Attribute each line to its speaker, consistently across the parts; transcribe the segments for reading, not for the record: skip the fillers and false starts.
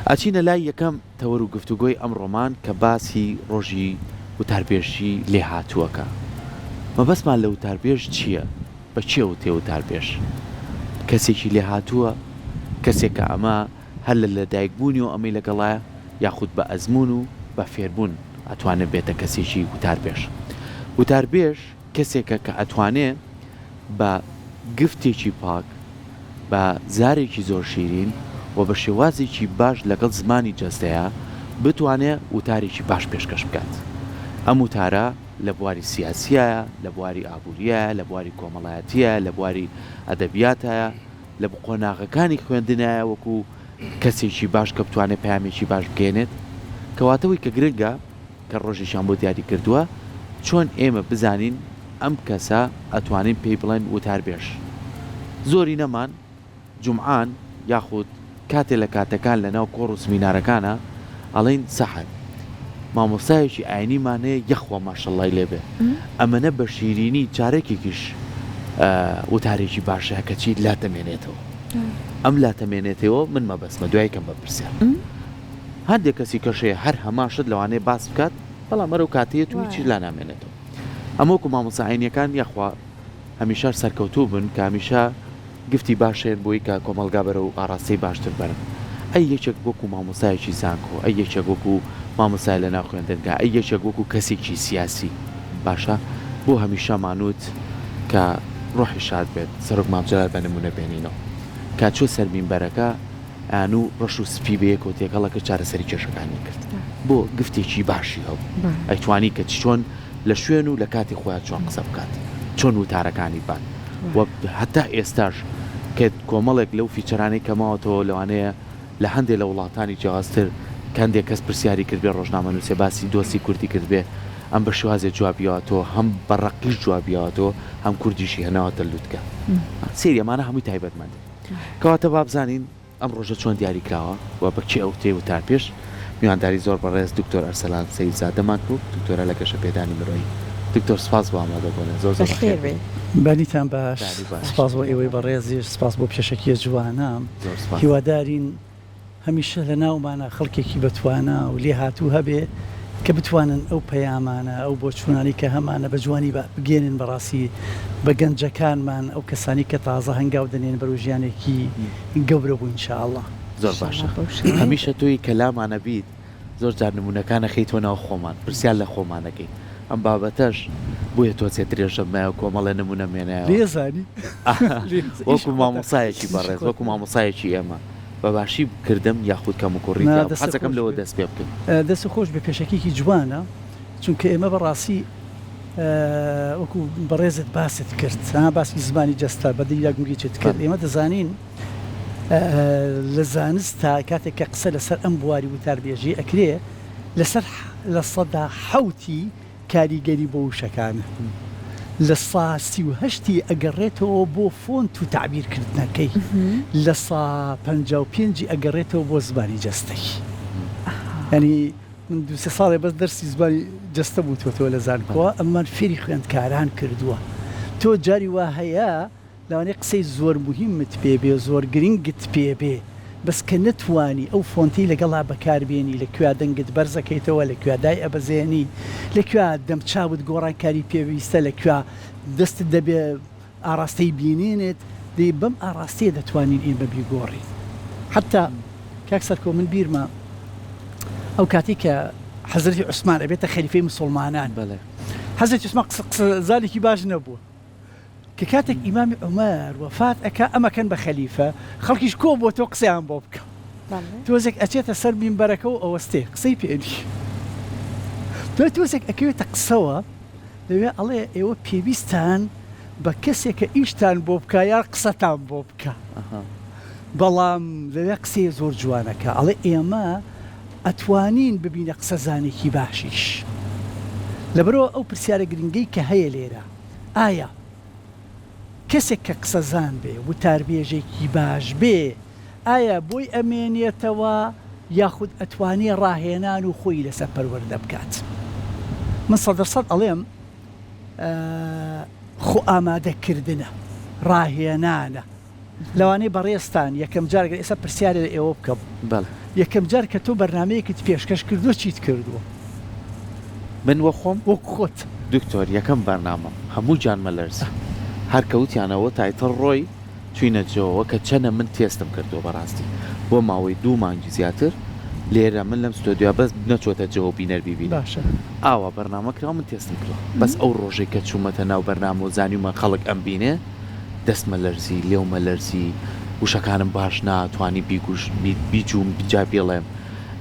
Speaker 1: ئاچینە لای یەکەم تەوەر و گفتوگۆی ئەم ڕۆمان کە باسی ڕۆژی وتاربێژی لێ هاتووەکە. مەبەستمان لە وتاربێژ چییە؟ بە چیە وتێ وتاربێژ؟ کەسێکی لێ هاتووە، کەسێک کە ئەمە هەر لە لەدایکبوونی و ئەمەی لەگەڵایە یاخود بە ئەزمون و بە فێربوون ئەتوانێت بێتە کەسێکی وتاربێژ. وتاربێژ کەسێکە کە ئەتوانێت بە گفتێکی پاک، بە زارێکی زۆر شیرین و بە شێوازێکی باش لەگەڵ زمانی جەستەیە بتوانێت وتارێکی باش پێشکەش بکات. ئەم وتارە لە بواری سیاسیە، لە بواری ئابووریە، لە بواری کۆمەڵایەتیە، لە بواری ئەدەبیاتە، لە قۆناغەکانی خوێندنایە وەکو کەسێکی باش کە بتوانێت پامێکی باش بگەێنێت. کەواتەوەی کە گرنگە کە ڕۆژێکیان بۆ دیاری کردووە چۆن ئێمە بزانین ئەم کەسە ئەتوانین پێی بڵێن وتاربێژ. زۆری نەمان جومعان یاخود کاتێ لە کاتەکان لەناو کۆڕ و سمینارەکانە ئەڵێن سەحەر مامۆستایەکی ئاینیمانەیە یەخوا ماشەڵڵای لێبێ ئەمەنە بە شیرینی چارەکێکیش وتارێکی باشە کەچی لاتەمێنێتەوە. ئەم لاتەمێنێتەوە من مەبەستمە دوایکەم بەپرسیان. هەندێک کەسی کەشەیە هەر هەماشت لەوانەیە باس بکات بەڵام مەرە و کاتەیە توی چی لا نامێنێتەوە. ئەمەوەکو مامۆساعینیەکان یەخوا هەمیشە سەرکەوتوو بن کە هەمیشە گفتی باشێن بۆی کە کۆمەلگا بەرە و ئاراستەی باشتر بەرن. ئەی یەکێک وەکو مامۆسایەکی زانکۆ، ئەی یەکێک وەکو مامۆسای لە ناو خوێندنگا، ئەی یەکێک وەکو کەسێکی سیاسی باشە بۆ هەمیشە مانوت کە ڕۆحی شاد بێت سەرۆک مامجلال بە نمونە بێنینەوە کە چۆ سەرمینبەرەکە ئەن و ڕەش و سپی بەیەک و تێکەڵەکە چارەسەری کێشەکانی کرد بۆ گفتێکی باشی هەبوو ئەیتوانی کە چۆن لە شوێن و لە کاتی خۆیان چۆن قسە بکات، چۆن وتارەکانی بات و هەتا ئێستاش کە کۆمەڵێک لەو فیچەرانەی کەماوەتەوە لەوانەیە لە هەندێک لە وڵاتانی جیاوازتر کەندێک کەس پرسیاری کردبێ ڕۆژنامە نووسێ باسی دۆستی کوردی کردبێ ئەم بە شوازێ جوابیاتەوە هەم بەڕەقیش جوابیاتەوە هەم کوردیشی هەناوەتە لوتکە سێری ئەمانە هەمووی تایبەتمەندە. کەواتە با بزانین ئەم ڕۆژە چۆن دیاری کراوە و بەچی ئەو تێ وتارپێش میوانداری زۆر بەڕێز دکتۆر ئەرسەلان سەیدزادەمان بوو دکتۆرە لە گەشە پێدانی مرۆیی. دکتۆر سپاس بۆ ئامادەبوونە زۆر زۆر خێر بێ.
Speaker 2: بەنیتان باش سپاس بۆ ئێوەی بەڕێزیش سپاس بۆ پێشەکیە جوانام هیوادارین هەمیشە لە ناومانە خەڵکێکی بەتوانە و لێ هاتوو هەبێ کە بتوانن ئەو پەیامانە ئەو بۆ چوونانی کە هەمانە بە جوانی بگێنن بەڕاستی بە گەنجەکانمان ئەو کەسانی کە تازە هەنگاو دەنێن بەرەو ژیانێکی گەورە بوو ئینشاءالله.
Speaker 1: زۆر باشە هەمیشە تۆی کەلامانە بیت زۆر جار نمونونەکانە خەیتۆ ناو خۆمان پرسیار لە خۆمانەکەی ئەم بابەتەش بۆیە تۆ چێت درێژەمایە و کۆمەڵە نمونە مێنایە
Speaker 2: لێزانی
Speaker 1: وەکو مامۆسایەکی بەڕێز وەکو مامۆسایەکی ئێمە بەباشی کردم یاخود کەم و کوڕی حەزەکەم لەوە دەست پێ بکەم.
Speaker 2: دەست خۆش بە پێشەکێکی جوانە چونکە ئێمە بەڕاستی وەکو بەڕێزت باست کرد باسی زمانی جەستا بەدەی یاگوریچێت کرد ئێمە دەزانین لە زانستا کاتێک کە قسە لەسەر ئەم بواری وتاربێژی ئەکرێ لەسەر لە سەدا حوتی کاریگەری بۆ وشەکانە لە سا 38 ئەگەڕێتەوە بۆ فۆنت و تعبیرکردنەکەی لە سا 55 ئەگەڕێتەوە بۆ زمانی جەستەی ینی من دو سێ ساڵێ بەس دەرسی زمانی جەستە بووتەوە لە زانکۆوە ئەممان فێری خوێندکاران کردووە تۆ جاری وا هەیە لەوانەیە قسەی زۆر مهمت پێ بێ زۆر گرنگت پێ بێ بەس کە نتوانی ئەو فۆنتی لەگەڵا بەکاربێنی لەکوێ دەنگت بەرزەکەیتەوە لەکوێ دای ئەبەزێنی لەکوێ دەم چاوت گۆڕانکاری پێویستە لەکوێ دەستت دەبێ ئاراستەی بینێنێت دەی بەم ئاراستەیە دەتوانین ئێمە بیگۆڕین. حتا کاک سەرکۆ من بیرمە ئەو کاتی کە حەزرەتی عوسمان ئەبێتە خەلیفەی موسڵمانان حەزرەتی عوسمان زالێکی باش نەبووە کە کاتێک ئیمامی عومەر وەفات ئەکا ئەمەکەن بە خەلیفە خەڵکیش کۆ بۆ تۆ قسەیان بۆ بکە تۆزێک ئەچێتە سەر مینبەرەکە و ئەوەستێ قسەی پێنی تۆ تۆزێک ئەکەوێتە قسەوە دەوێ ئەڵێ ئێوە پێویستان بە کەسێکە ئیشتان بۆ بکە یان قسەتان بۆ بکە بەڵام لەوێ قسەی زۆر جوانەکە ئەڵێ ئێمە ئەتوانین ببینە قسەزانێکی باشیش لەبەرەوە ئەو پرسیارە گرنگەی کە هەیە لێرە ئایا کەسێک کە قسەزان بێ وتاربێژێکی باش بێ ئایا بۆی ئەمێنێتەوە یاخود ئەتوانێ ڕاهێنان و خۆی لەسەر پەروەردە بکات. من 100% ئەڵێم خۆ ئامادەکردنە ڕاهێنانە لەوانەیە بەڕێستان یەکەم جارگە ئێستا پرسیارە لە ئێوە بکەم
Speaker 1: بەڵێ
Speaker 2: یەکەم جار کە تۆ بەرنمەیەکت پێشکەش کردووە چیت کردووە
Speaker 1: من وە خۆم
Speaker 2: وەک خۆت
Speaker 1: دکتۆر یەکەم بەرنامە هەموو جانمە لەرزە هەر کەوتیانەوە تایتڵ ڕۆی چوینە جۆوە کە چەنە من تێستم کردووە بەڕاستی بۆ ماوەی 2 مانگی زیاتر لێرە من لەم ستۆدیۆ بەس نەچۆتە جەوە بینەر بیبین
Speaker 2: باشە
Speaker 1: ئاوا بەرنامە کرا من تێستم کردوە بەس ئەو ڕۆژێک کە چوومەتە ناو بەرنامە و زانیومە خەڵک ئەم بینێ دەستمە لەرزی لێومە لەرزی وشەکانم باش ناتوانی بیجووم بجا بێڵێم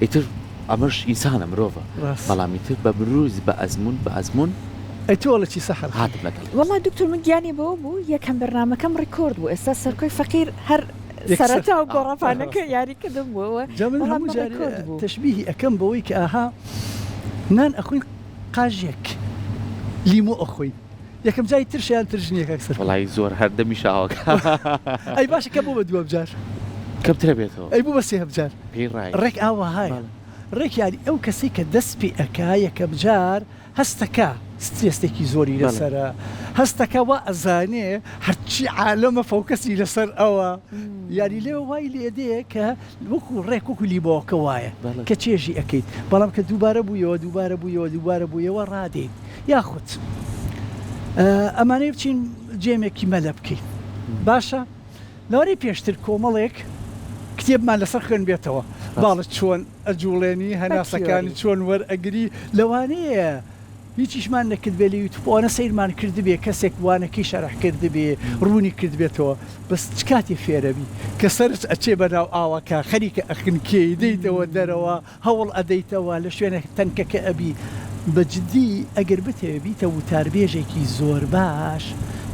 Speaker 1: ئیتر ئەمەش ئینسانە مرۆڤە بەڵامی تر بە بروز بە ئەزمون
Speaker 2: ئەی تۆ لە چی سەحر
Speaker 1: هاتم لەگەڵ
Speaker 3: والله دکتۆر من گیانی بەوە بوو یەکەم بەرنامەکەم ڕیکۆرد بوو ئێستا سەرکۆی فەقیر هەر سەرەتا و گۆڕەپانەکە یاری کردم بووەوە
Speaker 2: من هەموو جارێ تەشبیهی ئەەکەم بەوەی کە ئاها نان ئەخوین قاژێک لیمۆ ئەخۆین یەکەم جای ترشیان ترژنیەکە سەر
Speaker 1: وڵی زۆر هەردەمی شاوەکە
Speaker 2: ئەی باشە کە بوو بە دووەم جار
Speaker 1: کەمترە بێتەوە
Speaker 2: ئەی بوو بە سێهەم جار
Speaker 1: پێی ڕای
Speaker 2: ڕێک ئاوە هایە ڕێک یاری ئەو کەسی کە دەست پێ ئەکا یەکەم جار هەستەکە سترێستێکی زۆری لەسرە هەستەکە وا ئەزانێ هەرچی عالەمە فەوکەسی لەسەر ئەوە یاری لێ وای لێدەیە کە وەکو ڕێک وەکو لیبەوەکە وایە کە چێژی ئەەکەیت بەڵام کە دووبارە بوویەوە ڕادێت یاخود ئەمانەی بچین جێمێکی مەلە بکەین باشە لەوەی پێشتر کۆمەڵێک کتێبمان لەسەر خوێن بێتەوە باڵت چۆن ئەجوڵێنی هەناسەکانی چۆن وەرئەگری لەوانەیە هیچیشمان نەکرد بێ لە یوتیوبەوە سەیرمان کرد بێ کەسێک وانەکەی شەرح کرد بێ ڕوونی کرد بێتەوە بەس چ کاتی فێرەبی کە سەرش ئەچێ بەناو ئاوەکە خەریکە ئەخنکێی دەیتەوە دەرەوە هەوڵ ئەدەیتەوە لە شوێنە تەنکەکە ئەبی بەجددی ئەگەر بتەوێ بیتە وتاربێژێکی زۆر باش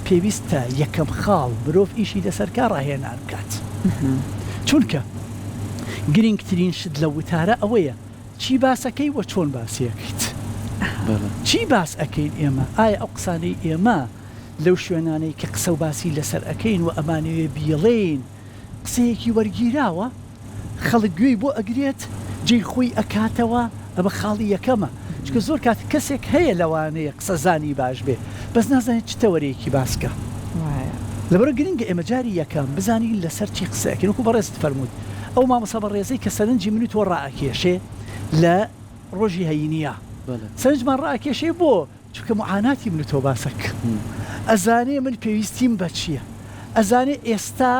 Speaker 2: پێویستە یەکەم خاڵ مرۆڤ ئیشی لەسەرکە ڕاهێنان بکات چونکە گرنگترین شت لە وتارە ئەوەیە چی باسەکەی وە چۆن باسیەکەیت چی باس ئەەکەین ئێمە ئایا ئەو قسانەی ئێمە لەو شوێنانەی کە قسە و باسی لەسەر ئەەکەین و ئەمانەوێ بیڵێن قسەیەکی وەرگیراوە خەڵک گوێی بۆ ئەگرێت جێی خۆی ئەکاتەوە ئەمە خاڵی یەکەمە چکە زۆر کات کەسێک هەیە لەوانەیە قسەزانی باش بێ بەس نازانێت چ تەوەرەیەکی باسکە لەبەرە گرنگە ئێمە جاری یەکەم بزانین لەسەر چی قسەکەین وەکو بەڕێزت فەرمووت ئەو مامۆستا بەڕێزەی کە سەرنجی منی تۆ ڕائەکێشێ لە ڕۆژی هەینیە سەرنجمان ڕائەکێشێ بۆ چونکە معاناتی من تۆ باسەک ئەزانێ من پێویستیم بە چییە ئەزانێ ئێستا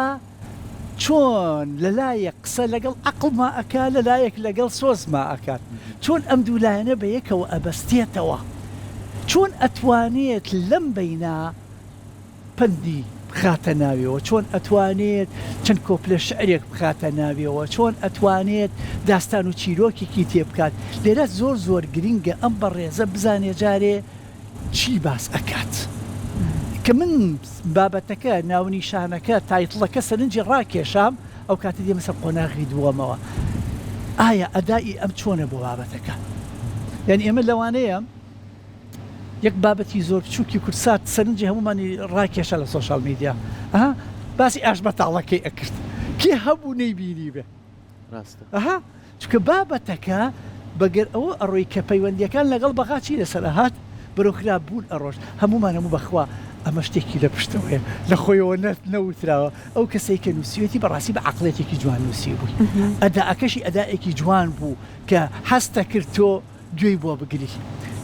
Speaker 2: چۆن لەلایەک قسە لەگەڵ عەقڵما ئەکا لەلایەک لەگەڵ سۆزما ئەکات چۆن ئەم دوولایەنە بە یەکەوە ئەبەستێتەوە چۆن ئەتوانێت لەم بەینا پەندی بخاتە ناویەوە چۆن ئەتوانێت چەند کۆپلە شعرێک بخاتە ناویەوە چۆن ئەتوانێت داستان و چیرۆکێکی تێبکات لێرە زۆر گرینگە ئەم بەڕێزە بزانێ جارێ چی باس ئەکات کە من بابەتەکە ناونیشانەکە تایتڵەکە سەرنجی ڕاکێشام ئەو کاتە دێمە سەر قۆناغی دووەمەوە ئایا ئەدای ئەم چۆنە بۆ بابەتەکە یعنی ئێمە لەوانەیە یەک بابەتی زۆر بچووکی کورسات سەرنجی هەمومانی ڕاکێشە لە سۆشال میدیا باسی ئاش بەتاڵەکەی ئەکرد کێ هەبوو نەیبینی بێ چونکە بابەتەکە بەگەر ئەوە ئەڕۆی کە پەیوەندیەکان لەگەڵ بەغاچی لەسەر هات بەرەوخرا بوون ئەڕۆژ هەمومان هەموو بەخوا ئەمە شتێکی لە پشتەوەیە لە خۆیەوە نەوتراوە ئەو کەسەی کە نووسیوەتی بەڕاستی بە عەقڵێتێکی جوان نووسی بووی ئەداەکەشی ئەدائێکی جوان بوو کە هەستە کرد تۆ گوێی بۆ بگری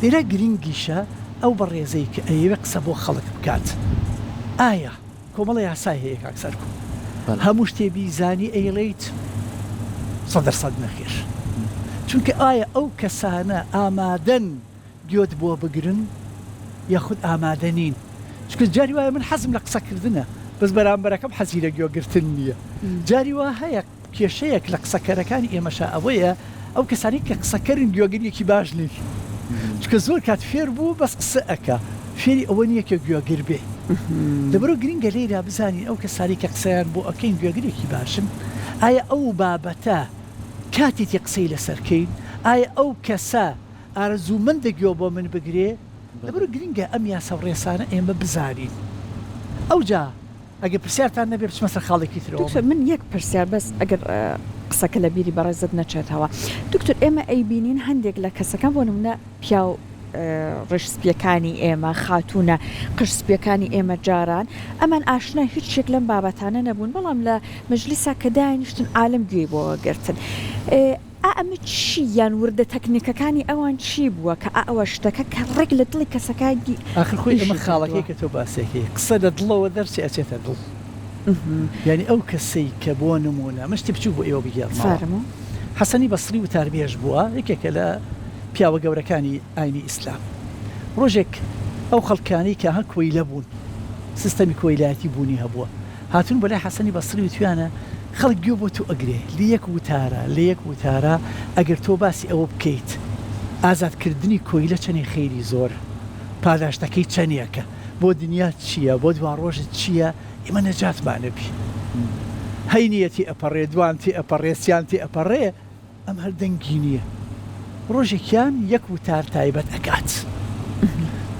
Speaker 2: لێرە گرنگیشە ئەو بەڕێزەی کە ئەیوە قسە بۆ خەڵک بکات ئایا کۆمەڵی یاسای هەیە کاکسەر هەموو شتێبی زانی ئەیڵێیت 100% نەخێر چونکە ئایا ئەو کەسانە ئامادەن گوێت بۆ بگرن یاخود ئامادە نین چکە جاری وایە من حەزم لە قسەکردنە بەس بەرامبەرەکەم حەزی لە گوێگرتن نییە جاری وا هەیە کێشەیەک لە قسەکەرەکانی ئێمەشا ئەوەیە ئەو کەسانی کە قسەکەرن گوێگریەکی باش نین چکە زۆر کات فێر بوو بەس قسە ئەکا فێری ئەوە نییە کە گوێگر بێ لەبەرەوە گرنگە لێرا بزانین ئەو کەسانی کە قسەیان بۆ ئەەکەین گوێگرێکی باشن ئایا ئەو بابەتە کاتێتی قسەی لەسەرکەین ئایا ئەو کەسە ئارەزوومەندە گوێ بۆ من بگرێ لەبەرەوە گرنگە ئەم یاسە ڕێسانە ئێمە بزانین ئەو جا ئەگە پرسیارتان نەبێ بچمە سەر خاڵێکی ترەوە
Speaker 3: من یەک پرسیار بەس ئەگەر قسەکە لە بیری بەڕێزت نەچێتەوە دکتۆر ئێمە ئەیبینین هەندێک لە کەسەکان بۆ نمونە پیا و ڕشسپیەکانی ئێمە خاتونە قشسپیەکانی ئێمە جاران ئەمان ئاشنا هیچ شێک لەم بابەتانە نەبوون بەڵام لە مەجلیسا کە دانیشتن عالم گوێ بۆەوە گرتن. ئەمە چی یان وردە تەکنیکەکانی ئەوان چی بووە کە ئەوە شتەکە کە ڕێک لە دڵی کەسەکانی
Speaker 2: آخر خۆی ئەمە خاڵەکەی کە تۆ باسێکی قسە لە دڵەوە دەرچی ئەچێتە دڵ یعنی ئەو کەسەی کە بۆ نمونە مشتی بچوو بۆ ئێوە بگێڕمەوە حەسەنی بەسری و تاربێژ بووە یەکێکە لە پیاوە گەورەکانی ئاینی ئیسلام ڕۆژێک ئەو خەڵکانی کە هەر کۆیلە بوون سیستەمی کۆیلایەتی بوونی هەبووە هاتون بەلای حەسەنی بەسری و توانە خەڵک گوێ بۆ تو ئەگرێ لە یەک وتارە ئەگەر تۆ باسی ئەوە بکەیت ئازادکردنی کۆیلە چەنی خەیری زۆر پاداشتەکەی چەندێکە بۆ دنیا چییە بۆ دوان ڕۆژت چییە ئێمە نەجاتمانەبی هەینیەتی ئەپەڕێ دوانتی ئەپەڕێسیانتی ئەپەڕێ ئەم هەردەنگی نییە ڕۆژێکیان یەک وتار تایبەت ئەکات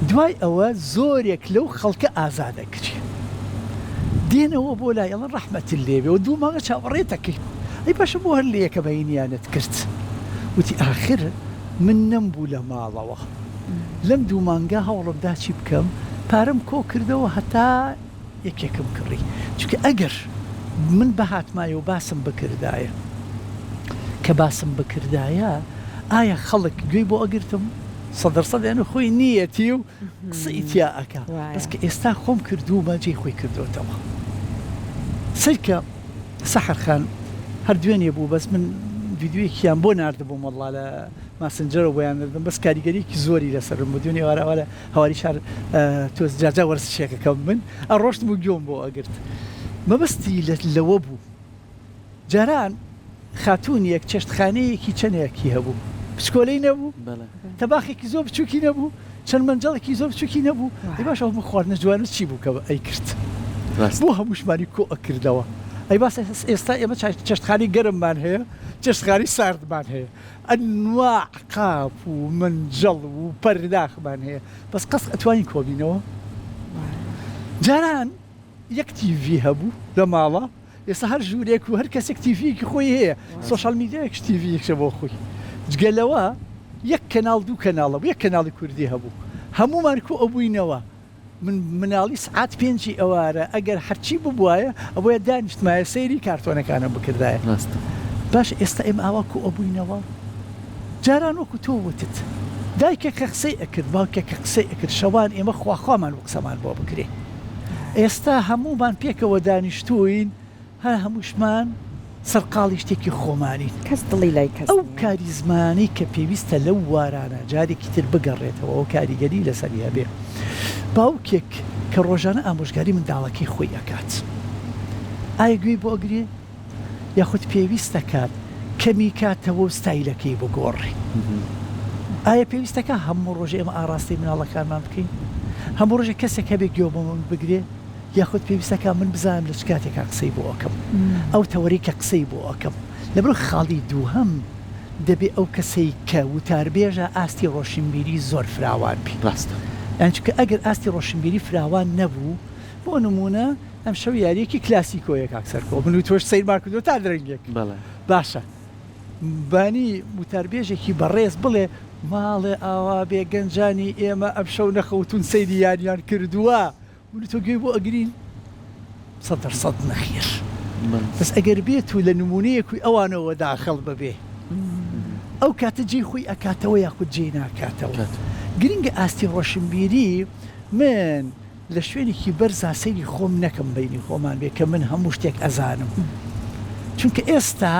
Speaker 2: دوای ئەوە زۆرێک لەو خەڵکە ئازادەکری دێنەوە بۆ لای ئەڵە ڕەحمەتی لێبێ و دوو ماگە چاوەڕێتەکەی ئەی باشە بۆ هەر لە یەکە بەینیانت کرد وتی ئاخر من نەمبوو لە ماڵەوە لەم دوو مانگە هەوڵمدا چی بکەم پارەم کۆ کردەوە هەتا یەکێکم کڕی چونکە ئەگەر من بەهاتمایە و باسم بکردایە کە باسم بکردایە ئایا خەڵک گوێی بۆ ئەگرتم 100% یانە خۆی نیەتی و قسەی تیا ئەکا بەس کە ئێستا خۆم کردوومە جێی خۆی کردوتەوە سەرکە سەحەرخان هەر دوێنێ بوو بەس من ویددیوەیەکیان بۆ ناردبووم وەڵا لە ماسنجەرە بۆیان دەدەم بەس کاریگەریکی زۆری لەسەرم بۆ دوێنێ وارەوە هەواری شار تۆز جاجا وەرزشێکەکەم من ئەڕۆشتم و گوێم بۆ ئەگرت مەبەستی لەوە بوو جاران خاتونیەک چێشتخانەیەکی چەندێکی هەبوو پچکۆلەی نەبوو تەباخێکی زۆر بچووکی نەبوو چەند مەنجەڵێکی زۆر بچووکی نەبوو ئەی باش ئەو خواردنە جوانە چی بوو کە ئەی کرد بۆ هەمووشمانی کۆ ئەکردەوە ئەی باس ئێستا ئێمە چێشتخانی گەرممان هەیە چێشتخانی ساردمان هەیە ئەنواع قاپ و منجەڵ و پەرداخمان هەیە بەس قەس ئەتوانی کۆبینەوە جاران یەک تیڤی هەبوو لە ماڵە ئێستا هەر ژوورێک و هەر کەسێک تیڤیەکی خۆی هەیە سۆشال میدیایەک تیڤیەکشە بۆ خۆی جگەلەوە یەک کەناڵ دوو کەناڵە بوو یەک کەناڵی کوردی هەبوو هەمومان کۆ ئەبووینەوە من مناڵی سعات پێنجی ئەوارە ئەگەر هەرچی ببوایە ئەوەیە دانیشتمایە سەیری کارتۆنەکانم بکردایە باش ئێستا ئێمە ئاوا کۆ ئەبووینەوە جاران وەکو تۆ وتت دایکێکە قسەی ئەکرد باوکێکە قسەی ئەکرد شەوان ئێمە خواخوامان و قسەمان بۆ بکرێ ئێستا هەمومان پێکەوە دانیشتوین هەر هەمووشمان سەرقاڵی شتێکی خۆمانی
Speaker 3: کەس دڵی لای کەس
Speaker 2: ئەو کاری زمانی کە پێویستە لەو وارانە جارێکی تر بگەڕێتەوە ئەو کاریگەری لەسەریە بێ باوکێک کە ڕۆژانە ئامۆژگاری منداڵەکەی خۆی ئەکات ئایا گوێی بۆ ئەگرێ یاخود پێویستە کات کەمی کاتەوە و ستایلەکەی بگۆڕی ئایا پێویستەکە هەموو ڕۆژێ ئێمە ئاراستی مناڵەکانمان بکەین هەموو ڕۆژێ کەسێک هەبێ گوێ بۆ من بگرێ یاخود پێویستەکە من بزانم لە چ کاتێکا قسەی بۆ ئەەکەم ئەو تەوەری کە قسەی بۆ ئەەکەم لەبەر خاڵی دووهەم دەبێ ئەو کەسەی کە وتاربێژە ئاستی ڕۆشنبیری زۆر فراوان بی
Speaker 1: ڕاستە
Speaker 2: ئەنچکە ئەگەر ئاستی ڕۆشنبیری فراوان نەبوو بۆ نمونە ئەم شەو یاریەکی کلاسیکۆیە کاکسەرکۆ من و تۆش سەیرمان کردو تا درەنگێک باشە بانی وتاربێژێکی بەڕێز بڵێ ماڵێ ئاوا بێگەنجانی ئێمە ئەم شەو نەخەوتون سەیری یاریان کردووە ولی تۆ گوێی بۆ ئەگرین 100% نەخێر بەس ئەگەر بێت و لە نمونەیەکوی ئەوانەوە داخەڵ ببێ ئەو کاتە جێی خۆی ئەکاتەوە یاخود جێی ناکاتەوە گرنگە ئاستی ڕۆشنبیری من لە شوێنێکی بەرزا سەیری خۆم نەکەم بینی خۆمان بێ کە من هەموو شتێک ئەزانم چونکە ئێستا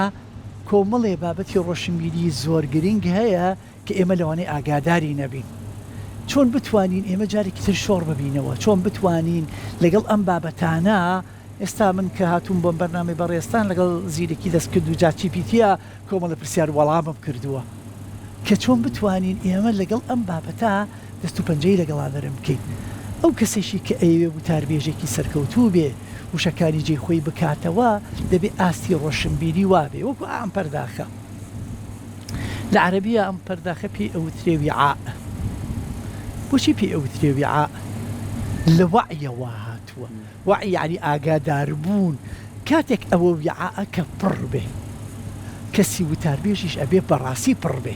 Speaker 2: کۆمەڵێ بابەتی ڕۆشنبیری زۆر گرنگ هەیە کە ئێمە لەوانەیە ئاگاداری نەبین چۆن بتوانین ئێمە جارێکی تر شۆڕ ببینەوە چۆن بتوانین لەگەڵ ئەم بابەتانە ئێستا من کە هاتووم بۆم بەرنامەی بەڕێستان لەگەڵ زیرێکی دەستکرد و جاچیپیتە کۆمەڵە پرسیار وەڵامم کردووە کە چۆن بتوانین ئێمە لەگەڵ ئەم بابەتە دەست و پەنجەی لەگەڵادەرم بکەین ئەو کەسێکی کە ئەوێ وتاربێژێکی سەرکەوتوو بێ وشەکانی جێی خۆی بکاتەوە دەبێ ئاستی ڕۆشنبیری وابێ وەکو ئەم پەرداخە لە عەرەبیە ئەم پەرداخە پێی ئەوترێ ویعاء بۆچی پێی ئەوترێ ویعاء لە وەعیەوە هاتووە وەعی یعنی ئاگاداربوون کاتێک ئەوە ویعاءە کە پڕ بێ کەسی وتاربێژیش ئەبێ بەڕاستی پڕ بێ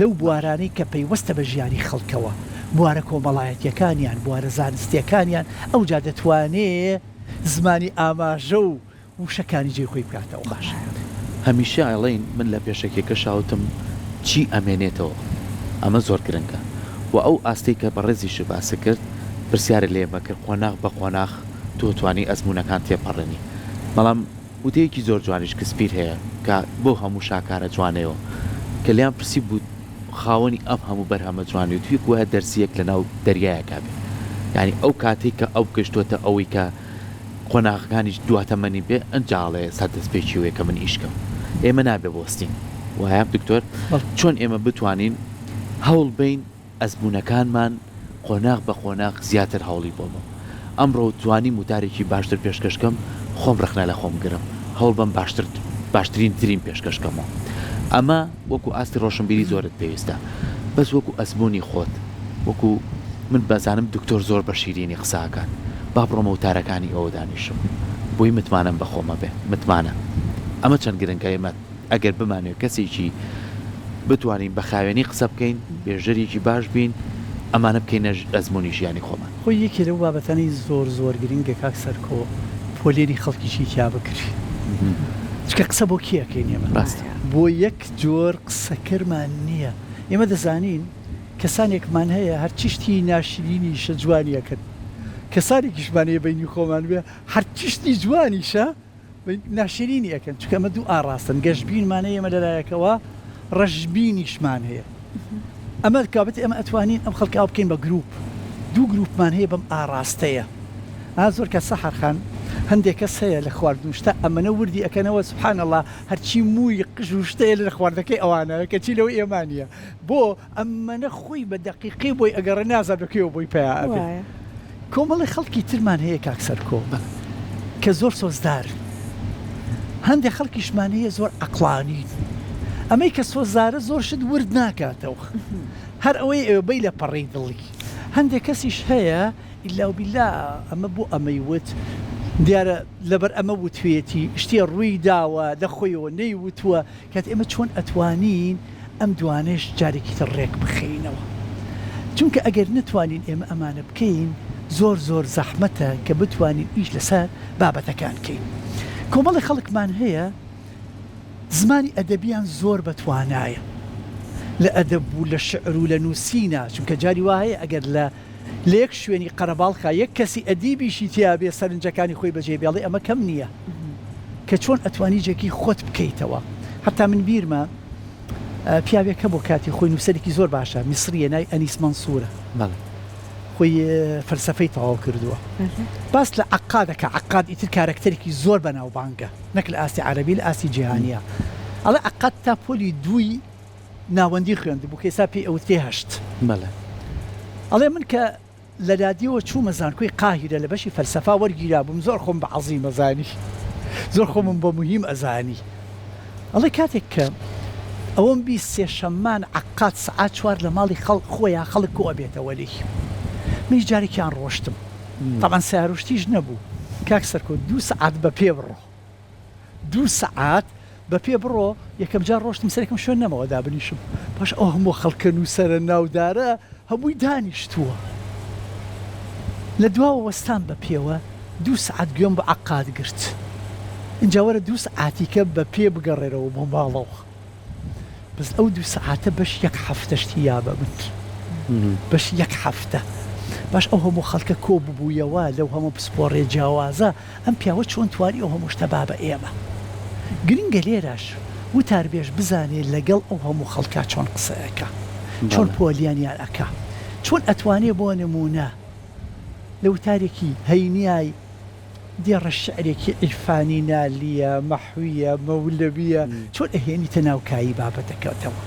Speaker 2: لەو بوارانەی کە پەیوەستە بە ژیانی خەڵکەوە بوارە کۆمەڵایەتیەکانیان بوارە زانستیەکانیان ئەو جا دەتوانێت زمانی ئاماژە و وشەکانی جێ خۆی بکاتەوە باش.
Speaker 1: هەمیشە ئەڵێن من لە پێشەکێکە شاوتم چی ئەمێنێتەوە ئەمە زۆر گرنگە و ئەو ئاستی کە بە ڕێزیش باسە کرد پرسیارە لێمە کرد قۆناغ بە قۆناغ تۆتوانی ئەزمونونەکان تێپەڕێنی بەڵام وتەیەکی زۆر جوانیش کە سپیر هەیە کە بۆ هەموو شاکارە جوانەوە کە لیان پرسی بوو خاوەنی ئەم هەموو بەرهەمە جوانی و توی وایە دەرسیەک لە ناو دەریایەکە بێ یعنی ئەو کاتێک کە ئەو گەشتوتە ئەوەی کە قۆناغەکانیش دواتەمەنی بێ ئەنجاڵێ سەد دەستپێکی وێ کە من ئیشکەم ئێمە نابێ بۆستین وایە دکتۆر چۆن ئێمە بتوانین هەوڵ بین ئەزمونونەکانمان قۆناغ بە قۆناغ زیاتر هەوڵی بۆمە ئەمڕۆ توانی موتارێکی باشتر پێشکەشکەم خۆم رەخنە لە خۆم گرم هەوڵ بم باشترین ترین پێشکەشکەمەوە ئەمە وەکو ئاستی ڕۆشنبیری زۆرت پێویستە بەس وەکو ئەزمموی خۆت وەکو من بەزانم دکتۆر زۆر بە شیرینی قساکان با بڕۆمە وتارەکانی ئەوە دانیشم بۆی متمانم بە خۆمە بێ متمانە ئەمە چەند گرنگە ئێمە ئەگەر بمانێت کەسێکی بتوانین بە خاوێنی قسە بکەین بێژەرێکی باش بین ئەمانە بکەینە ئەزمموی ژیانی خۆمان
Speaker 2: خۆی یەکێ لەو بابەتانی زۆر گرنگە کاک سەرکۆ پۆلێری خەڵکیشی تیا بکری چکە قسە بۆ کیەکەین ئێمە
Speaker 1: ڕاستە
Speaker 2: بۆ یەک جۆر قسەکەرمان نییە ئێمە دەزانین کەسانێکمان هەیە هەرچیشتی ناشرینیشە جوانیەکەن کەسانێکیشمانەیە بینی خۆمان بێ هەرچیشتی جوانیشە ناشرینی ئەەکەن چکە ئەمە دوو ئاراستن گەشتبینمانە ئێمە لەلایەکەوە ڕەشبینیشمان هەیە ئەمە کابێت ئێمە ئەتوانین ئەم خەڵکە ئاو بکەین بە گروپ دوو گروپمان هەیە بەم ئاراستەیە زۆر کە سەحەرخان هەندێک کەس هەیە لە خواردنوشتە ئەمەنە وردی ئەەکەنەوە سبحان الله هەرچی مووی قژ و شتەیە لە خواردەکەی ئەوانە کە چی لەوە ئێمانە بۆ ئەمەنە خۆی بە دقیقی بۆی ئەگەڕە نازان بکەوە بۆی پێ کۆمەڵی خەڵکی ترمان هەیە کاک سەرکۆ کە زۆر سۆزدار هەندێک خەڵکیشمان هەیە زۆر عەقڵانین ئەمەی کە سۆزدارە زۆر شت ورد ناکاتەوە هەر ئەوەی ئێوە بەی لە پەڕی دڵی هەندێک کەسیش هەیە ئیلا وبیلا ئەمە بۆ ئەمەی وت دیارە لەبەر ئەمە وتوێتی شتێ ڕووی داوە دەخۆیەوە نەیوتووە کات ئێمە چۆن ئەتوانین ئەم دوانێش جارێکی تر ڕێک بخەینەوە چونکە ئەگەر نتوانین ئێمە ئەمانە بکەین زۆر زەحمەتە کە بتوانین ئیش لەسەر بابەتەکان بکەین کۆمەڵی خەڵکمان هەیە زمانی ئەدەبیان زۆر بەتوانایە لە ئەدەب و لە شعر و لە نووسینە چونکە جاری وایە ئەگەر لە یەک شوێنی قەرەباڵخا یەک کەسی ئەدیبیشی تیابێ سەرنجەکانی خۆی بەجێ بێڵێ ئەمە کەم نییە کە چۆن ئەتوانی جێکی خۆت بکەیتەوە حتا من بیرمە پیاوێکە بۆ کاتی خۆی نووسەرێکی زۆر باشە میسریە نای ئەنیس مەنسوورە خۆی فەلسەفەی تەواو کردووە باس لە عەقادەکە عەقاد ئیتر کارکتەرێکی زۆر بەناوبانگە نەک لە ئاستی عەرەبی لە ئاستی جیهانیە ئەڵێ عەقاد تا پۆلی دووی ناوەندی خوێندبوو کە ئێستا پێی ئەوت تێهەشت ئەڵێ من کە لە دادیەوە چوومە زانکۆی قاهیرە لە بەشی فەلسەفا وەرگیرا بووم زۆر خۆم بە عەزیم ئەزانی زۆر خۆمم بە موهیم ئەزانی ئەڵێ کاتێک کە ئەوەم بیست سێشەممان عەقاد سەعات 4 لە ماڵی خۆیان خەڵک کۆ ئەبێتەوە لێی من جارێکیان ڕۆشتم تەمان سیارۆشتیش نەبوو کاک سەرکۆ 2 سەعات بە پێ بڕۆ 2 سەعات بە پێ بڕۆ یەکەم جار ڕۆشتم سەرێکم شوێن نەمەوە دابنیشم پاش ئەو هەموو خەڵکە نووسەرە ناودارە هەمووی دانیشتووە لە دواوە وەستان بە پێوە 2 سەعات گوێم بە عەقاد گرت اینجاوەرە 2 سەعاتیکە بە پێ بگەڕێرەوە بۆ ماڵەوە بەس ئەو 2 سەعاتە بەش 1 هەفتەشتی یابە من بەش 1 هەفتە باش ئەو هەموو خەڵکە کۆ ببوویەوە لەو هەموو پسپۆڕێ جیاوازە ئەم پیاوە چۆن توانی ئەو هەموو شتە بابە ئێمە گرنگە لێرەش وتاربێژ بزانێت لەگەڵ ئەو هەموو خەڵکا چۆن قسەیەکە چۆن پۆلیانیان ئەکا چۆن ئەتوانێ بۆ نمونە لە وتارێکی هەینیای دیێڕە شعرێکی عیرفانی نالیە مەحویە مەولەویە چۆن ئەهێنیتە ناوکایی بابەتەکەتەوە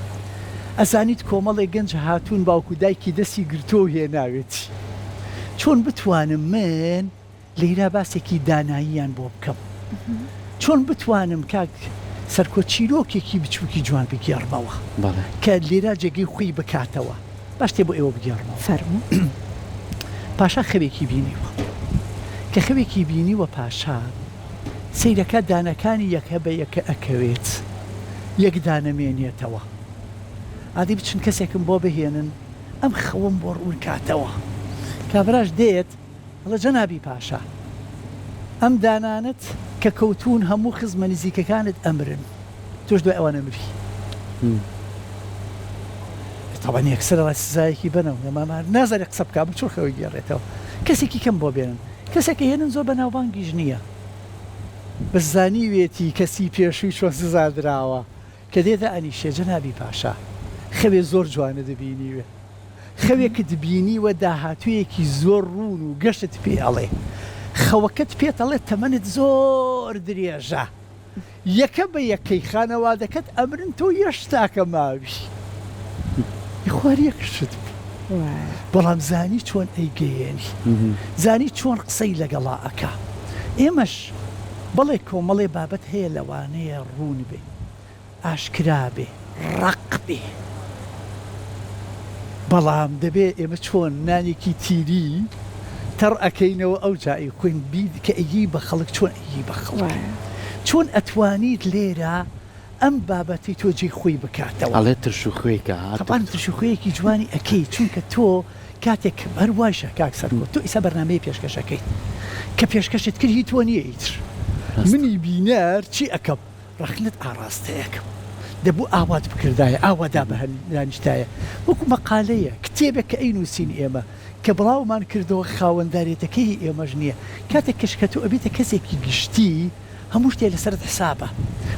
Speaker 2: ئەزانیت کۆمەڵی گەنج هاتوون باوکو دایکی دەستی گرتۆ هێناوێتی چۆن بتوانم من لێرا باسێکی داناییان بۆ بکەم چۆن بتوانم کاک سەرکۆ چیرۆکێکی بچووکی جوان بگێڕمەوە کە لێرا جێگەی خۆی بکاتەوە باش تێ بۆ ئێوە بگێڕمەوە فەرموو پاشا خەوێکی بینیوە کە خەوێکی بینیوە پاشا سەیرەکە دانەکانی یەکە بە یەکە ئەکەوێت یەک دانەمێنێتەوە عادی بچن کەسێکم بۆ بهێنن ئەم خەوم بۆ ڕوون کاتەوە کابراش دێت هەڵە جەنابی پاشا ئەم دانانت کە کەوتون هەموو خزمە نزیکەکانت ئەمرن تۆش دوای ئەوانە مری طبعا یەکسەرەوە سزایەکی بنەوە ئەمامان نازانێ قسە بکە بچۆ خەوی گێڕێتەوە کەسێکی کەم بۆ بێنن کەسێکە هێنن زۆر بەناوبانگیش نییە بزانی وێتی کەسی پێشووی چۆن سزادراوە کە دێتە ئەنیشێ جەنابی پاشا خەوێ زۆر جوانە دەبینیوێ خەوێکت بینیوە داهاتوویەکی زۆر ڕوون و گەشت پێ ئەڵێ خەوەکەت پێت ئەڵێت تەمەنت زۆر درێژە یەکە بە یەکەی خانەوادەکەت ئەمرن تۆ یەشتاکە ماوی خوارەکشت بەڵام زانی چۆن ئەیگەیێنی زانی چۆن قسەی لەگەڵا ئەکا ئێمەش بەڵێ کۆمەڵێ بابەت هەیە لەوانەیە ڕوون بێ ئاشکرا بێ ڕق بێ بەڵام دەبێ ئێمە چۆن نانێکی تیری تەڕ ئەەکەینەوە ئەو جایی خوێن بید کە ئەیی بە خەڵک چۆن ئەیی بە خەڵک چۆن ئەتوانیت لێرە ئەم بابەتی تۆ جێی خۆی بکاتەوە
Speaker 1: ئەڵێ ترش و خوێکە
Speaker 2: هاتوان ترش و خوێیەکی جوانی ئەەکەی چونکە تۆ کاتێک هەرواشە کاک سەرکۆ تۆ ئیسا بەرنامەیە پێشکەشەکەیت کە پێشکەشت کردی تۆ نییە ئیتر منی بینەر چی ئەەکەم ڕەخنت ئاراستەیەکەم دەبوو ئاوات بکردایە ئاوادا بە هەنیشتایە وەکو مەقالەیە کتێبێک کە ئەی نووسین ئێمە کە بڵاومان کردەوە خاوەنددارێتەکەی ئێمەش نییە کاتێک کەشکە تۆ ئەبێتە کەسێکی گشتی هەموو شتێ لەسەرت حسابە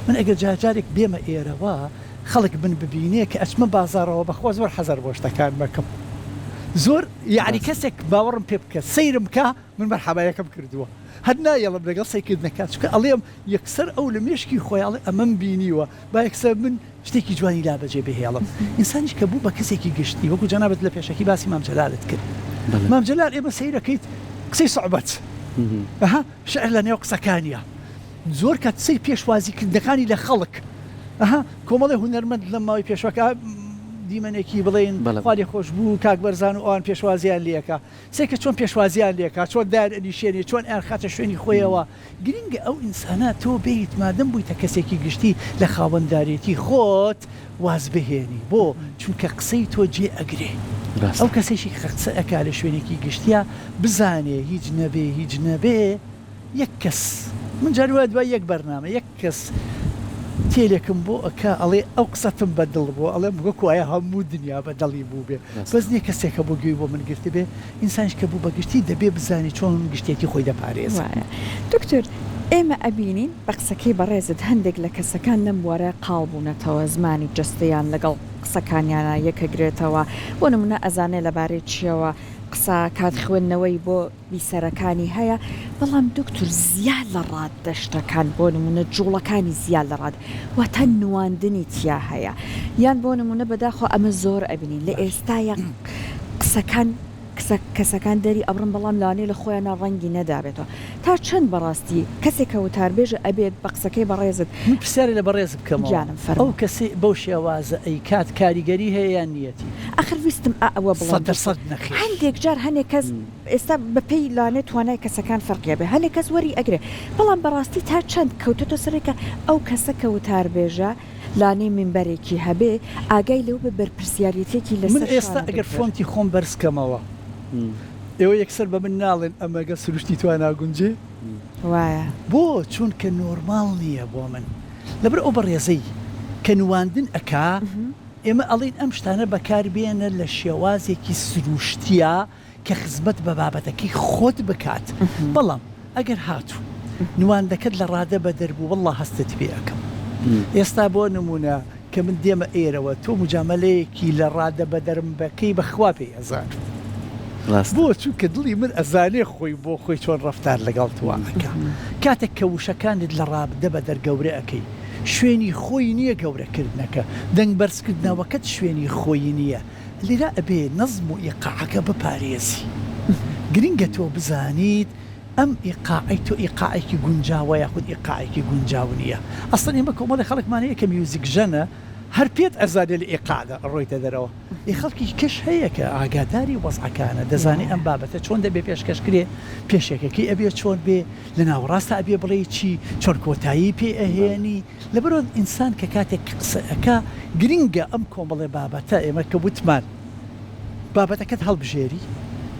Speaker 2: من ئەگەر جارێک بێمە ئێرەوە خەڵک بن ببینێ کە ئەچمە بازارەوە بەخوا زۆر حەزەر بۆ شتەکان مەکەم زۆر یعنی کەسێک باوەڕم پێ بکە سەیرم کە من مەرحەبایەکەم کردووە هەر نایەڵم لەگەڵ سەیکردنەکات چکە ئەڵێم یەکسەر ئەو لە مێشکی خۆیاڵێ ئەمەم بینیوە با یەکسەر من شتێکی جوانی لا بەجێ بهێڵم ئینسانیش کە بوو بە کەسێکی گشتی وەکو جەنابەت لە پێشەکی باسی مام جەلالت کرد مام جەلال ئێمە سەیرەکەیت قسەی سوعبەت ئەها شعر لە نێو قسەکانیە زۆر کات سەی پێشوازیکردنەکانی لە خەڵک ئەها کۆمەڵی هونەرمەند لە ماوەی پێشوەکە دیمەنێکی بڵێن خالی خۆش بوو کاک بەرزان و ئەوان پێشوازیان لێکە سێکە چۆن پێشوازیان لێکە چۆن دار ئەنیشێنێ چۆن ئەیان خاتە شوێنی خۆیەوە گرنگە ئەو ئینسانە تۆ بێیت مادەم بوویتە کەسێکی گشتی لە خاوەنددارێتی خۆت واز بهێنی بۆ چونکە قسەی تۆ جێ ئەگرێ ئەو کەسێکی قسە ئەکا لە شوێنێکی گشتیە بزانێ هیچ نەبێ یەک کەس من جاروە دوای یەک بەرنامە یەک کەس تێلێکم بۆ ئەکا ئەڵێ ئەو قسەتم بەدڵ بۆ ئەڵێم گوایە هەموو دنیا بەدڵی بوو بێ بەس نییە کەسێکە بۆ گوێی بۆ من گرتی بێ ئینسانش کە بوو بەگشتی دەبێ بزانی چۆن گشتێتی خۆی دەپارێز
Speaker 3: دکتۆر ئێمە ئەبینین بە قسەکەی بەڕێزت هەندێک لە کەسەکان لەم وارە قاڵبوونەتەوە زمانی جستەیان لەگەڵ قسەکانیانە یەکەگرێتەوە بۆ نمونە ئەزانێ لەبارەی چیەوە قسە کات خوێندنەوەی بۆ بیسەرەکانی هەیە بەڵام دکتۆر زیاد لە ڕاددەشتەکان بۆ نمونە جوڵەکانی زیاد لە ڕاد واتە نواندنی تیا هەیە یان بۆ نمونە بەداخۆ ئەمە زۆر ئەبینین لە ئێستاە قسەکان کەسەکان دەری ئەبرن بەڵام لاانێ لە خۆیان ڕەنگی نەدابێتەوە تا چەند بەڕاستی کەسێکە وتاربێژە ئەبێت بە قسەکەی بەڕێزت
Speaker 2: من پرسیاری لە بەڕێز بکەم
Speaker 3: گیانم فەرموو
Speaker 2: ئەو کەسی بەو شێوازە ئەی کات کاریگەری هەیە یان نیەتی
Speaker 3: ئەخر ویستم ئەوە بڵام هەندێک جار هەندێک کەس ئێستا بەپێی لاانێت توانای کەسەکان فەرقیە بێ هەندێک کەس وەری ئەگرێ بەڵام بەڕاستی تا چەند کەوتۆتە سەرێکە ئەو کەسە کە وتاربێژە لانەی منبەرێکی هەبێ ئاگای لەو بە بەرپرسیارەتێکی لەسەر
Speaker 2: من ئێستا ئەگەر فۆنتی خۆم بەرزکەمەوە ئێوە یەکسەر بە من ناڵێن ئەمەگە سروشتی توان ناگونجێ
Speaker 3: وایە
Speaker 2: بۆ چونکە نۆرماڵ نییە بۆ من لەبەر ئەو بەڕێزەی کە نواندن ئەکا ئێمە ئەڵین ئەم شتانە بەکاربێنە لە شێوازێکی سروشتیە کە خزمەت بە بابەتەکەی خۆت بکات بەڵام ئەگەر هاتوو نواندەکەت لە ڕادە بە دەربوو وەڵڵا هەستت پێ ئەەکەم ئێستا بۆ نمونە کە من دێمە ئێرەوە تۆ مجاملەیەکی لە ڕادە بە دەرم بەکەی بەخوا پێی ئەزار بۆ چونکە دڵی من ئەزانێ خۆی بۆ خۆی چۆن ڕەفتار لەگەڵ توانەکە کاتێک کە وشەکانت لە ڕابدە بە دەرگەورە ئەەکەی شوێنی خۆی نییە گەورەکردنەکە دەنگ بەرزکردنەوەکەت شوێنی خۆی نییە لێرا ئەبێ نەزم و ئیقاعەکە بپارێزی گرنگە تۆ بزانیت ئەم ئیقاعی تۆ ئیقاعێکی گونجاوە یاخود ئیقاعێکی گونجاو نییە ئەسڵ ئێمە کۆمەڵی خەڵکمانەیە کە میوزیک ژەنە هەر پێت ئەزانێ لە ئیقاعدا ڕۆیتە دەرەوە خەڵکی کەش هەیە کە ئاگاداری وەزعەکانە دەزانێت ئەم بابەتە چۆن دەبێ پێشکەشکرێ پێشێکەکەی ئەبێ چۆن بێ لە ناوەڕاستە ئەبێ بڵێ چی چۆن کۆتایی پێ ئەهێنی لەبەرۆ ئینسان کە کاتێک قسەکە گرینگە ئەم کۆمەڵێ بابەتە ئێمە کە وتمان بابەتەکەت هەڵبژێری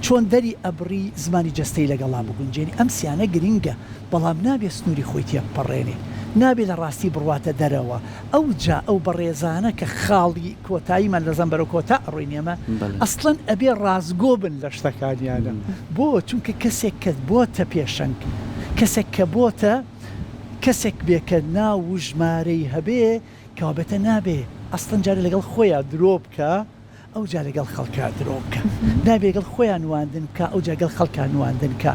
Speaker 2: چۆن دەری ئەبری زمانی جەستەی لەگەڵا بگونجێنی ئەم سیانە گرینگە بەڵام نابێ سنووری خۆی تێپەڕێنێ نابێت لە ڕاستی بڕواتە دەرەوە ئەو جا ئەو بەڕێزانە کە خاڵی کۆتاییمان لە زەمبەرە کۆتا ئەڕوینێمە ئەسڵەن ئەبێ ڕازگۆ بن لە شتەکانیانە بۆ چونکە کەسێک کە بۆتە پێشنگ کەسێک کە بۆتە کەسێک بێکە ناو و ژمارەی هەبێ کەوابێتە نابێ ئەسڵەن جارە لەگەڵ خۆیان درۆ بکە ئەو جا لەگەڵ خەڵکا درۆ بکە نابێگەڵ خۆیان نواندن بکە ئەو جاگەڵ خەڵکان نواندن کە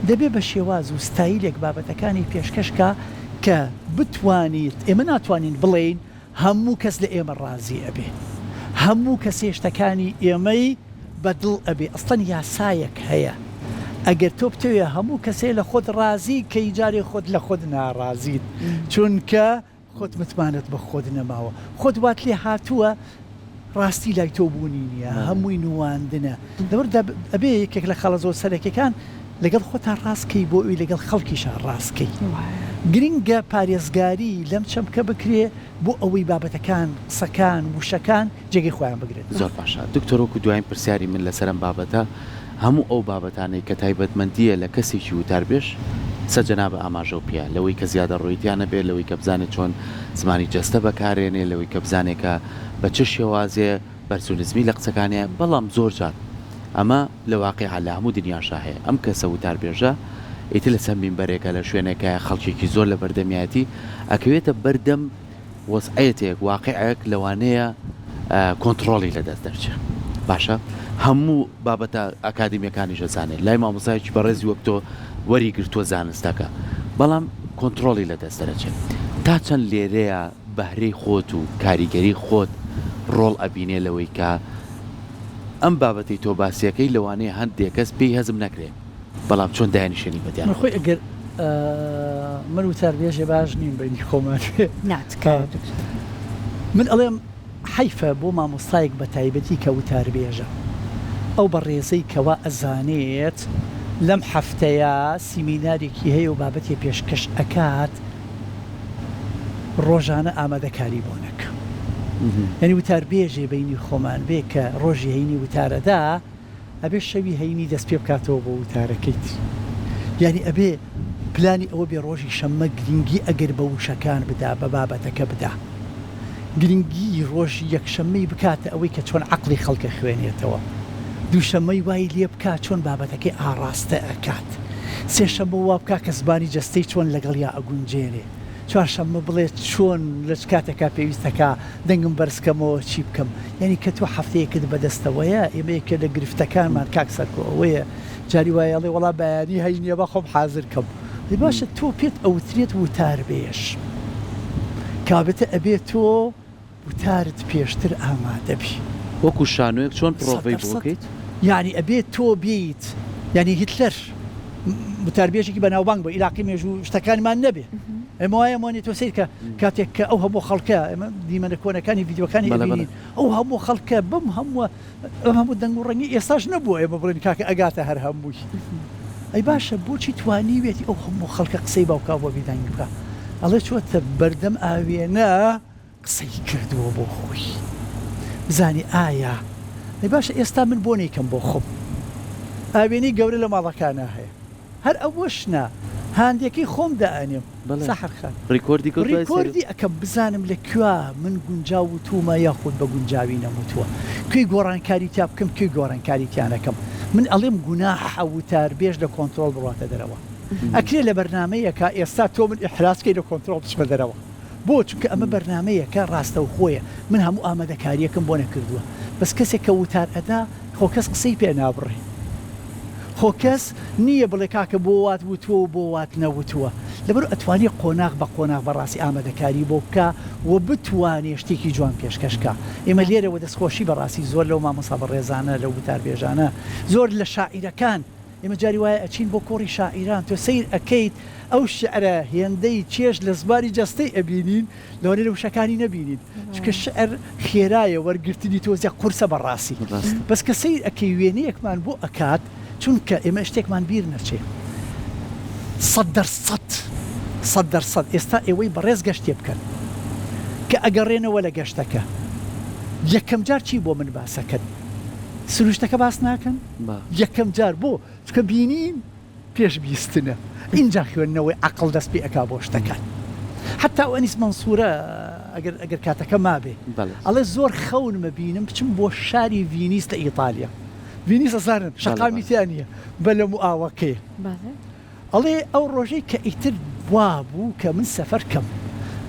Speaker 2: دەبێ بە شێواز و ستایلێک بابەتەکانی پێشکەشکە کە بتوانیت ئێمە ناتوانین بڵێین هەموو کەس لە ئێمە ڕازی ئەبێ هەموو کەسێ شتەکانی ئێمەی بەدڵ ئەبێ ئەستەن یاسایەک هەیە ئەگەر تۆ بتەوێ هەموو کەسێ لە خۆت ڕازی کە ئیجارێ خۆت لە خۆت ناڕازیت چونکە خۆت متمانت بە خۆت نەماوە خۆت وات لێ هاتووە ڕاستی لای تۆ بوونی نییە هەمووی نواندنە لەبەردا ئەبێ یەکێک لە خەڵە زۆر سەرەکیەکان لەگەڵ خۆتان ڕاستکەی بۆ ئەوی لەگەڵ خەڵکیشان ڕاستکەی گرنگە پارێزگاری لەم چەمکە بکرێ بۆ ئەوەی بابەتەکان سەکان وشەکان جێگەی خۆیان بگرێت
Speaker 1: زۆر باشە دکتۆرۆکو دوایین پرسیاری من لەسەرم بابەتە هەموو ئەو بابەتانەی کە تایبەتمەندیە لە کەسێکی وتاربێش سەرجەنابە ئاماژە و پیە لەوەی کە زیادە ڕۆیتیانە بێت لەوەی کە بزانێت چۆن زمانی جەستە بەکارێنێ لەوەی کە بزانێکە بە چ شێوازێ بەرزونزمی لە قسەکانیە بەڵام زۆر جات ئەمە لە واقعا لە هەموو دنیاشا هەیە ئەم کەسە وتاربێژە ئیتر لە سەمبین بەرێکە لە شوێنێکە خەڵکێکی زۆر لە بەردەمیاتی ئەکەوێتە بەردەم وەسعەتێک واقعەک لەوانەیە کۆنتترۆلی لەدەست دەرچێت باشە هەموو بابەتە ئاکادمیەکانی ژەزانێت لای مامۆسایکی بەڕێزی وەک تۆ وەری گرتووە زانستەکە بەڵام کۆنتترۆلی لەدەست دەرەچێت تا چەند لێرەیە بەهرەی خۆت و کاریگەری خۆت ڕۆڵ ئەبینێ لەوەی کە ئەم بابەتی تۆ باسیەکەی لەوانەیە هەندێک کەس پێی هەزم نەکرێت بەڵام چۆن دایانیشێنی بەدیان
Speaker 2: خۆی ئەگەر من وتاربێژێ باش نیم بینی خۆمان من ئەڵێم حیفە بۆ مامۆستایەک بە تایبەتی کە وتاربێژە ئەو بە ڕێزەی کەوا ئەزانێت لەم هەفتەیە سیمینارێکی هەیە و بابەتی پێشکەش ئەکات ڕۆژانە ئامادەکاری بۆ نەکە یعنی وتاربێژێ بینی خۆمان بێ کە ڕۆژی هەینی وتارەدا ئەبێ شەوی هەینی دەست پێ بکاتەوە بۆ وتارەکەیت یعنی ئەبێ پلانی ئەوە بێ ڕۆژی شەممە گرنگی ئەگەر بە وشەکان بدا بە بابەتەکە بدا گرنگی ڕۆژی یەکشەممەی بکاتە ئەوەی کە چۆن عەقڵی خەڵکە خوێنێتەوە دووشەممەی وای لێ بکات چۆن بابەتەکەی ئاڕاستە ئەکات سێشەممە وا بکا کە زبانی جەستەی چۆن لەگەڵ یا ئەگونجێنێ چوارشەممە بڵێت چۆن لە کاتێکا پێویستەکە دەنگم بەرزکەمەوە چی بکەم یعنی کە تو هەفتەیەکت بەدەستەوەیە ئێمەیەکە لە گرفتەکانمان کاکسەرکۆ ئەوەیە جاری وایەڵێ وڵا بەیانی هەینیە بە خۆم حازر کەم باشە تۆ پێت ئەوترێت وتاربێژ کابێتە ئەبێت تۆ وتارت پێشتر ئامادەبی
Speaker 1: وەکو شانۆیەک چۆن پرۆڤەی بۆکەیت
Speaker 2: یعنی ئەبێت تۆ بیت یعنی هیتلەر وتاربێژێکی بەناوبانگ بۆ عێراقی مێژوو شتەکانمان نەبێ ئەمە وایەمانی تۆ سیر کە کاتێک کە ئەو هەموو خەڵکە ئەمە دیمەنە کۆنەکانی ڤیدیۆکانی ئەبینین ئەو هەموو خەڵکە بم هەموو دەنگ و ڕەنگی ئێستاش نەبووە ئێمە بڵێن کاکە ئەگاتە هەر هەمووی ئەی باشە بۆچی توانیوێتی ئەو هەموو خەڵکە قسەی باوکا بۆ بیدانگ بکە ئەڵێ چۆتە بەردەم ئاوێنە قسەی کردووە بۆ خۆی بزانی ئایا ئەی باشە ئێستا من بۆ نیکەم بۆ خۆم ئاوێنی گەورە لە ماڵەکانە هەیە هەر ئەوەشنا هاندێکی خۆم دائنێم سەحرخان ڕیکۆردی ئەکەم بزانم لە کوێ من گونجاو وتومە یاخود بە گونجاوی نەموتووە کوێی گۆڕانکاری تا بکەم کوێی گۆڕانکاری تیانەکەم من ئەڵێم گوناحە وتاربێژ لە کۆنتترۆل بڕاتە دەرەوە ئەکرێ لە بەرنمەیەکە ئێستا تۆ من ئیحراسکەی لە کۆنتترۆل بچمە دەرەوە بۆ چونکە ئەمە بەرنمەیەکە ڕاستە و خۆیە من هەموو ئامادەکاریەکەم بۆ نەکردووە بەس کەسێک کە وتار ئەدا خۆ کەس قسەی پێ نابڕێ خۆ کەس نییە بڵێ کاکە بۆ وات وتووە و بۆ وات نەوتووە لەبەر ئەتوانی قۆناغ بە قۆناغ بەڕاستی ئامادەکاری بۆ بکە و بتوانێ شتێکی جوان پێشکەشکە ئێمە لێرەوە دەستخۆشی بەڕاستی زۆر لەو مامۆستا بەڕێزانە لەو وتاربێژانە زۆر لە شاعیرەکان ئێمە جاری وایە ئەچین بۆ کۆڕی شاعیران تۆ سیر ئەەکەیت ئەو شعرە هێندەی چێژ لە زمانی جەستەی ئەبینین لەوانێ لە وشەکانی نەبینین چکە شعر خێرایە وەرگرتنی تۆزیە قورسە بەڕاستی بەس کە سیر ئەەکەی وێنەیەکمان بۆ ئەکات چونکە ئێمە شتێکمان بیر نەچێ 100% ئێستا ئێوەی بەڕێز گەشتێ بکەن کە ئەگەڕێنەوە لە گەشتەکە یەکەم جار چی بۆ من باسەکەن سروشتەکە باس ناکەن یەکەم جار بۆ چکە بینین پێش بیستنە اینجا خوێندنەوەی عقل دەست پێ ئەکا بۆ شتەکان حتا ئەنیس مەنسوورە ئەگەر کاتەکە مابێ ئەڵێ زۆر خەونمە بینم بچم بۆ شاری ڤینیس لە ئیتالیا ڤینیس ئەزانن شەقامیتیانە بە لە ئاوەکەی ئەڵێ ئەو ڕۆژەی کە ئیتر وا بوو کە من سەفەر کەم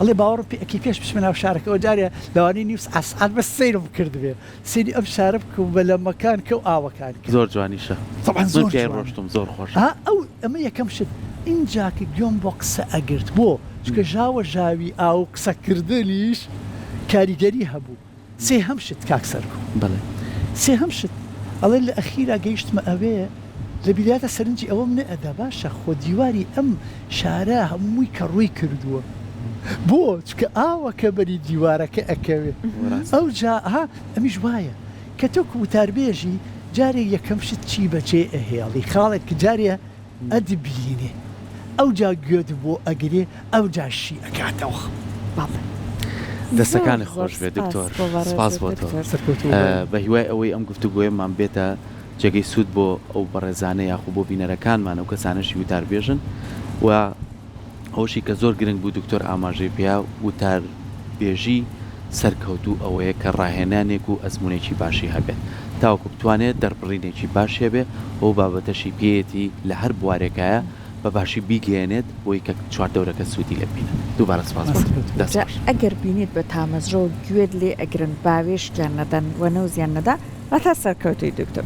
Speaker 2: ئەڵێ باوەڕم پێ ئەکی پێش بچمە ناو شارەکەەوە جارێ لەوانی نیوس ئاسعات بە سەیرم کردبێ سێری ئەم شارە بکەم بە لە مەکان کە و ئاوەکان
Speaker 1: زۆر جوانیشە
Speaker 2: زۆر
Speaker 1: ڕۆشتم زۆر خۆش
Speaker 2: ئەو ئەمە یەکەم شت اینجاکە گوێم بۆ قسە ئەگرت بۆ چکە ژاوە ژاوی ئاو قسەکردنیش کاریگەری هەبوو سێ هەم شت کاکسەر
Speaker 1: بڵێ
Speaker 2: سێ هەم شت ئەڵێ لە ئەخیرا گەیشتمە ئەوێ لە بیلاتە سەرنجی ئەوەم نەئەدا باشە خۆ دیواری ئەم شارە هەمووی کە ڕووی کردووە بۆ چکە ئاوەکە بەری دیوارەکە ئەکەوێت ئەو جاها ئەمیش وایە کە تۆ وتاربێژی جارێک یەکەم شت چی بەچێ ئەهێڵی خاڵێک کە جارێ ئەدبینێ ئەو جا گوێت بۆ ئەگرێ ئەو جاشی ئەکاتەوە
Speaker 1: دەستەکانی خۆش بێت دکتۆر سپاس بۆ تۆ بە هیوای ئەوەی ئەم گفتوگوۆیەمان بێتە جێگەی سوود بۆ ئەو بەڕێزانە یاخو بۆ بینەرەکانمان ئەو کەسانەشی وتاربێژن و ئەوشی کە زۆر گرنگ بوو دکتۆر ئاماژەی پێیا وتاربێژی سەرکەوتوو ئەوەیە کە ڕاهێنانێک و ئەزمونێکی باشی هەبێت تاوەکو بتوانێت دەربڕینێکی باش هەبێ ئەو بابەتەشی پێیەتی لە هەر بوارێکایە بە باشی بیگەێنێت بۆی کە چواردەورەکە سوودی لە بینە دووبارە سپاس
Speaker 3: ئەگەر بینیت بە تامەزرۆ گوێت لێ ئەگرن باوێشتیان نەدەن و نەوزیان نەدا بە تا سەرکەوتوی دکتۆر